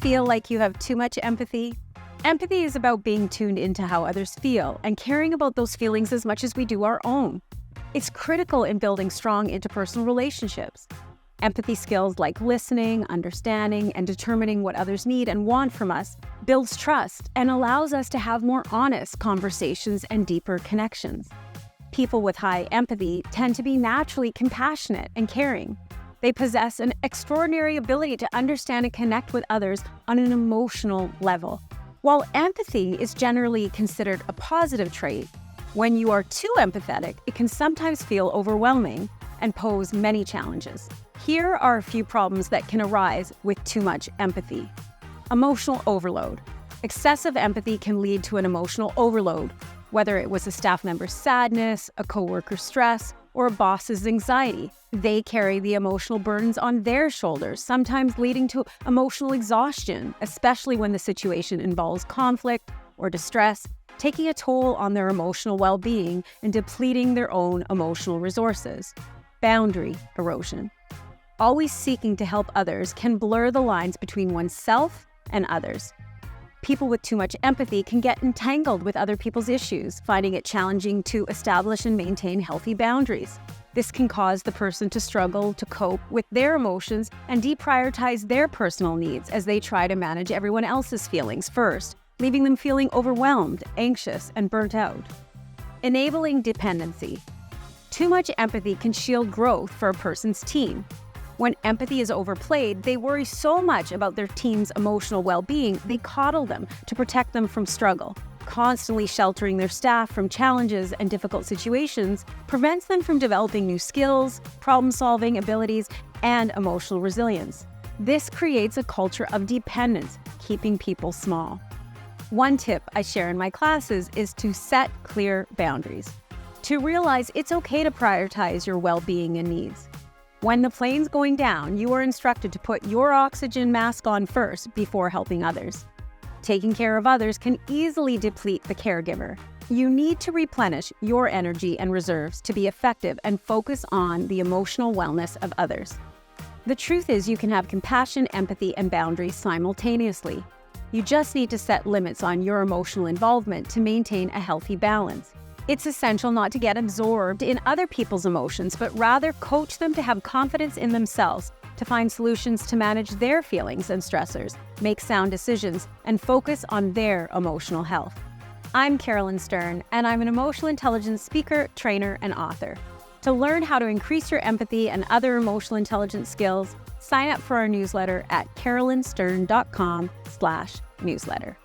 feel like you have too much empathy? Empathy is about being tuned into how others feel and caring about those feelings as much as we do our own. It's critical in building strong interpersonal relationships. Empathy skills like listening, understanding, and determining what others need and want from us builds trust and allows us to have more honest conversations and deeper connections. People with high empathy tend to be naturally compassionate and caring. They possess an extraordinary ability to understand and connect with others on an emotional level. While empathy is generally considered a positive trait, when you are too empathetic, it can sometimes feel overwhelming and pose many challenges. Here are a few problems that can arise with too much empathy. Emotional overload. Excessive empathy can lead to an emotional overload, whether it was a staff member's sadness, a coworker's stress, or a boss's anxiety. They carry the emotional burdens on their shoulders, sometimes leading to emotional exhaustion, especially when the situation involves conflict or distress, taking a toll on their emotional well-being and depleting their own emotional resources. Boundary erosion. Always seeking to help others can blur the lines between oneself and others. People with too much empathy can get entangled with other people's issues, finding it challenging to establish and maintain healthy boundaries. This can cause the person to struggle to cope with their emotions and deprioritize their personal needs as they try to manage everyone else's feelings first, leaving them feeling overwhelmed, anxious, and burnt out. Enabling dependency. Too much empathy can shield growth for a person's team. When empathy is overplayed, they worry so much about their team's emotional well-being, they coddle them to protect them from struggle. Constantly sheltering their staff from challenges and difficult situations prevents them from developing new skills, problem-solving abilities, and emotional resilience. This creates a culture of dependence, keeping people small. One tip I share in my classes is to set clear boundaries. To realize it's okay to prioritize your well-being and needs. When the plane's going down, you are instructed to put your oxygen mask on first before helping others. Taking care of others can easily deplete the caregiver. You need to replenish your energy and reserves to be effective and focus on the emotional wellness of others. The truth is you can have compassion, empathy, and boundaries simultaneously. You just need to set limits on your emotional involvement to maintain a healthy balance. It's essential not to get absorbed in other people's emotions, but rather coach them to have confidence in themselves, to find solutions to manage their feelings and stressors, make sound decisions, and focus on their emotional health. I'm Carolyn Stern, and I'm an emotional intelligence speaker, trainer, and author. To learn how to increase your empathy and other emotional intelligence skills, sign up for our newsletter at carolynstern.com/newsletter.